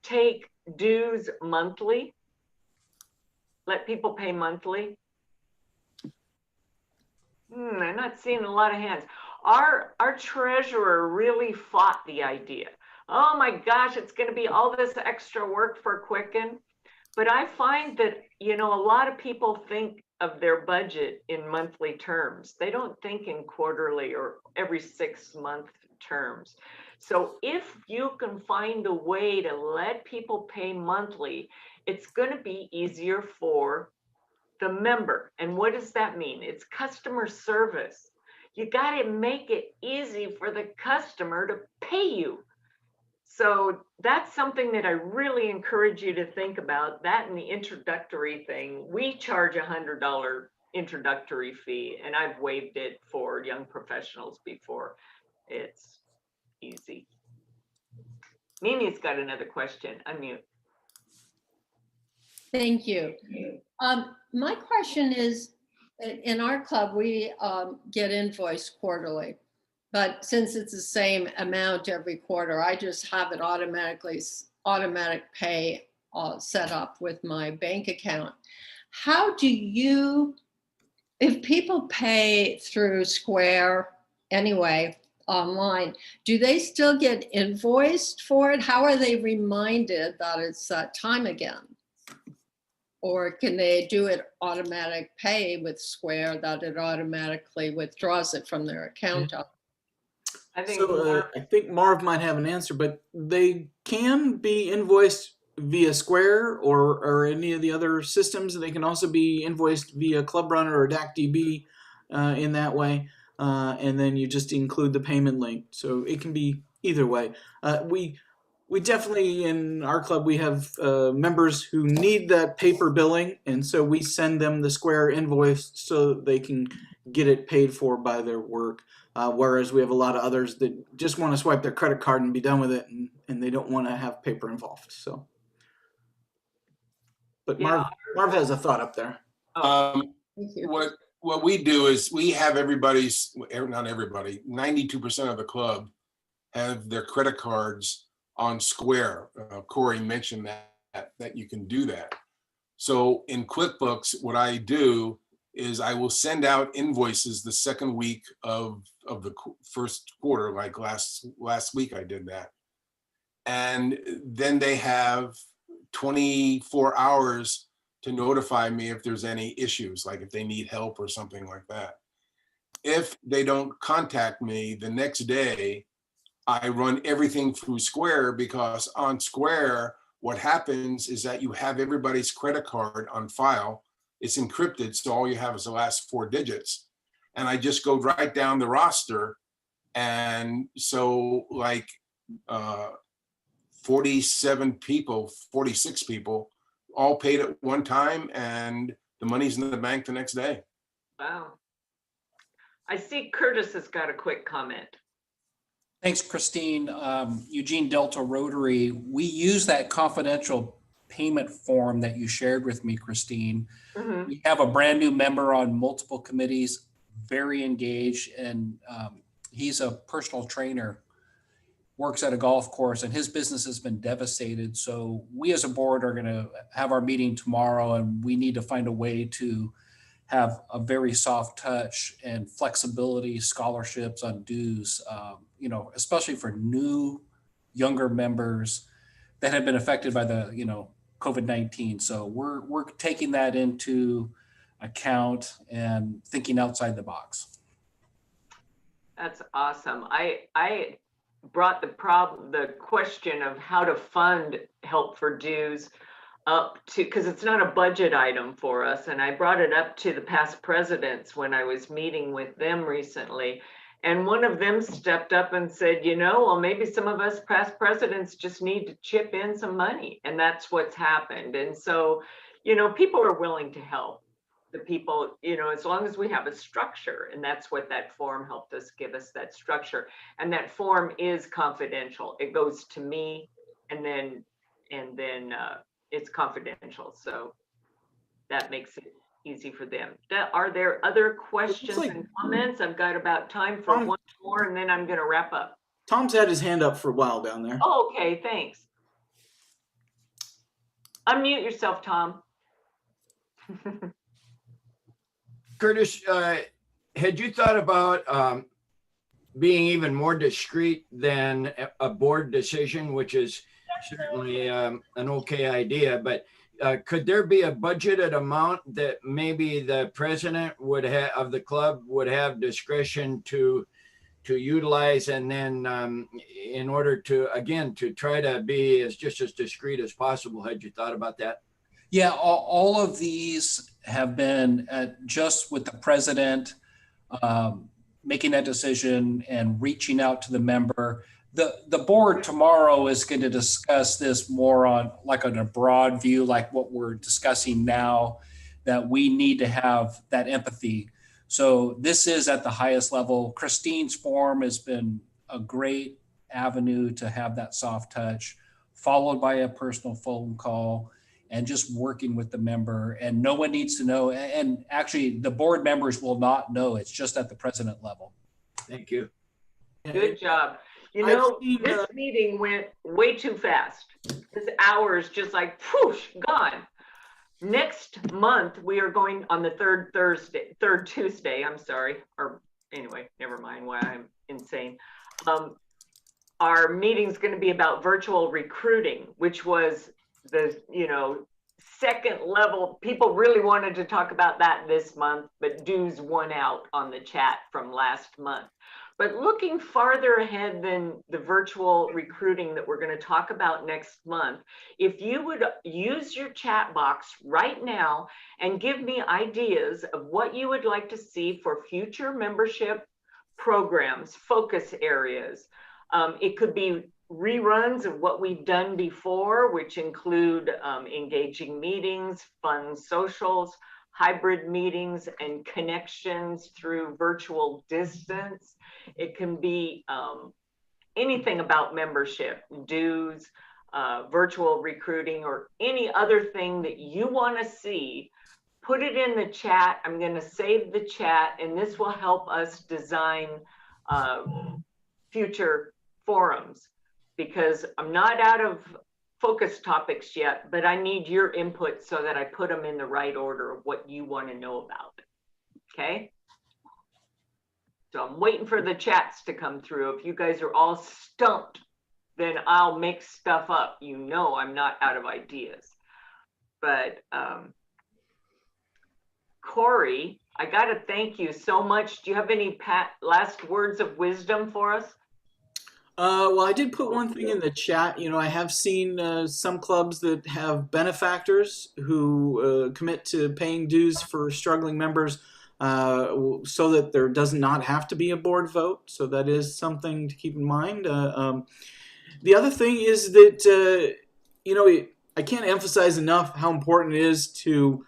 take dues monthly? Let people pay monthly? I'm not seeing a lot of hands. Our treasurer really fought the idea oh my gosh, it's going to be all this extra work for Quicken. But I find that, you know, a lot of people think of their budget in monthly terms. They don't think in quarterly or every 6-month terms. So if you can find a way to let people pay monthly, it's going to be easier for the member. And what does that mean? It's customer service. You got to make it easy for the customer to pay you. So that's something that I really encourage you to think about, that and the introductory thing. We charge $100 introductory fee, and I've waived it for young professionals before. It's easy. Mimi's got another question. Unmute. Thank you. My question is, in our club, we get invoiced quarterly, but since it's the same amount every quarter, I just have it automatic pay set up with my bank account. How do you, if people pay through Square anyway, online, do they still get invoiced for it? How are they reminded that it's time again? Or can they do it automatic pay with Square, that it automatically withdraws it from their account? I think, I think Marv might have an answer, but they can be invoiced via Square or any of the other systems. They can also be invoiced via Club Runner or DACDB in that way. And then you just include the payment link. So it can be either way. We definitely, in our club, we have members who need that paper billing, and so we send them the Square invoice so they can get it paid for by their work. Whereas we have a lot of others that just want to swipe their credit card and be done with it, and they don't want to have paper involved. So, but yeah. Marv has a thought up there. What we do is we have everybody's, not everybody, 92% of the club have their credit cards on Square. Corey mentioned that you can do that. So in QuickBooks, what I do is I will send out invoices the second week of the first quarter, like last week I did that. And then they have 24 hours to notify me if there's any issues, like if they need help or something like that. If they don't contact me the next day, I run everything through Square, because on Square, what happens is that you have everybody's credit card on file. It's encrypted, so all you have is the last 4 digits. And I just go right down the roster. And so like 47 people, 46 people, all paid at one time, and the money's in the bank the next day. Wow. I see Curtis has got a quick comment. Thanks, Christine. Eugene Delta Rotary, we use that confidential payment form that you shared with me, Christine. Mm-hmm. We have a brand new member on multiple committees, very engaged, and he's a personal trainer, works at a golf course, and his business has been devastated. So we as a board are going to have our meeting tomorrow, and we need to find a way to have a very soft touch and flexibility, scholarships on dues, especially for new, younger members that have been affected by the, COVID-19. So we're taking that into account and thinking outside the box. That's awesome. I brought the question of how to fund help for dues up to, because it's not a budget item for us, and I brought it up to the past presidents when I was meeting with them recently, and one of them stepped up and said, well, maybe some of us past presidents just need to chip in some money, and that's what's happened. And so, people are willing to help. The people, as long as we have a structure, and that's what that form helped us give us, that structure. And that form is confidential. It goes to me, and then it's confidential. So that makes it easy for them. Are there other questions and comments? I've got about time for one more, and then I'm going to wrap up. Tom's had his hand up for a while down there. Oh, okay, thanks. Unmute yourself, Tom. Curtis, had you thought about being even more discreet than a board decision, which is certainly an okay idea, but could there be a budgeted amount that maybe the president would have of the club would have discretion to utilize, and then in order to, again, to try to be as just as discreet as possible? Had you thought about that? Yeah, all of these have been just with the president making that decision and reaching out to the member. The board tomorrow is going to discuss this more on like on a broad view, like what we're discussing now, that we need to have that empathy. So this is at the highest level. Christine's form has been a great avenue to have that soft touch, followed by a personal phone call, and just working with the member. And no one needs to know. And actually, the board members will not know. It's just at the president level. Thank you. Good job. You know, this meeting went way too fast. This hour is just like, whoosh, gone. Next month, we are going on the third Tuesday, I'm sorry. Or anyway, never mind why I'm insane. Our meeting's going to be about virtual recruiting, which was the, second level. People really wanted to talk about that this month, but dues won out on the chat from last month. But looking farther ahead than the virtual recruiting that we're going to talk about next month, if you would use your chat box right now and give me ideas of what you would like to see for future membership programs, focus areas. It could be reruns of what we've done before, which include engaging meetings, fun socials, hybrid meetings, and connections through virtual distance. It can be anything about membership, dues, virtual recruiting, or any other thing that you want to see. Put it in the chat. I'm going to save the chat, and this will help us design future forums, because I'm not out of focus topics yet, but I need your input so that I put them in the right order of what you want to know about. Okay? So I'm waiting for the chats to come through. If you guys are all stumped, then I'll make stuff up. You know I'm not out of ideas. But Corey, I got to thank you so much. Do you have any last words of wisdom for us? Well, I did put one thing in the chat. I have seen some clubs that have benefactors who commit to paying dues for struggling members so that there does not have to be a board vote. So that is something to keep in mind. The other thing is that, I can't emphasize enough how important it is to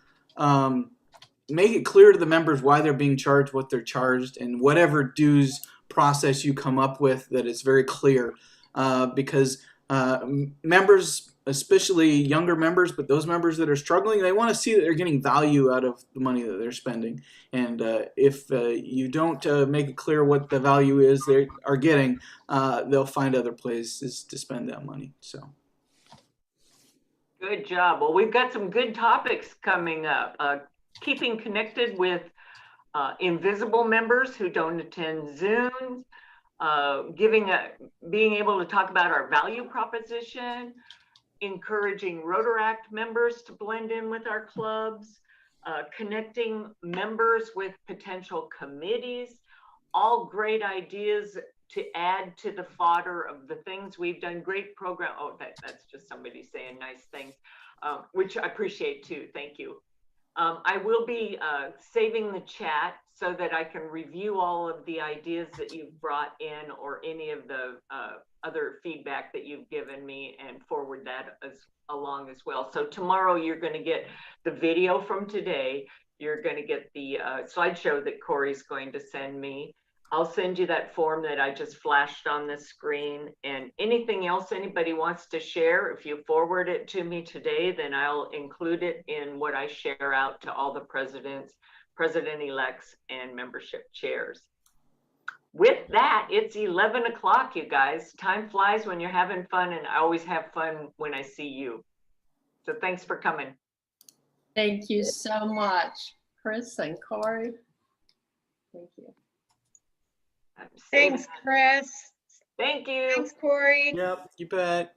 make it clear to the members why they're being charged, what they're charged, and whatever dues process you come up with, that it's very clear, because members, especially younger members, but those members that are struggling, they want to see that they're getting value out of the money that they're spending. And if you don't make it clear what the value is they are getting, they'll find other places to spend that money. So. Good job. Well, we've got some good topics coming up. Keeping connected with invisible members who don't attend Zooms, being able to talk about our value proposition, encouraging Rotaract members to blend in with our clubs, connecting members with potential committees, all great ideas to add to the fodder of the things we've done. Great program. Oh, that's just somebody saying nice things, which I appreciate too. Thank you. I will be saving the chat so that I can review all of the ideas that you've brought in, or any of the other feedback that you've given me, and forward that along as well. So tomorrow you're going to get the video from today. You're going to get the slideshow that Corey's going to send me. I'll send you that form that I just flashed on the screen, and anything else anybody wants to share, if you forward it to me today, then I'll include it in what I share out to all the presidents, president-elects, and membership chairs. With that, it's 11 o'clock, you guys. Time flies when you're having fun, and I always have fun when I see you. So thanks for coming. Thank you so much, Chris and Corey. Thank you. I'm saving Thanks, that. Chris. Thank you. Thanks, Corey. Yep, you bet.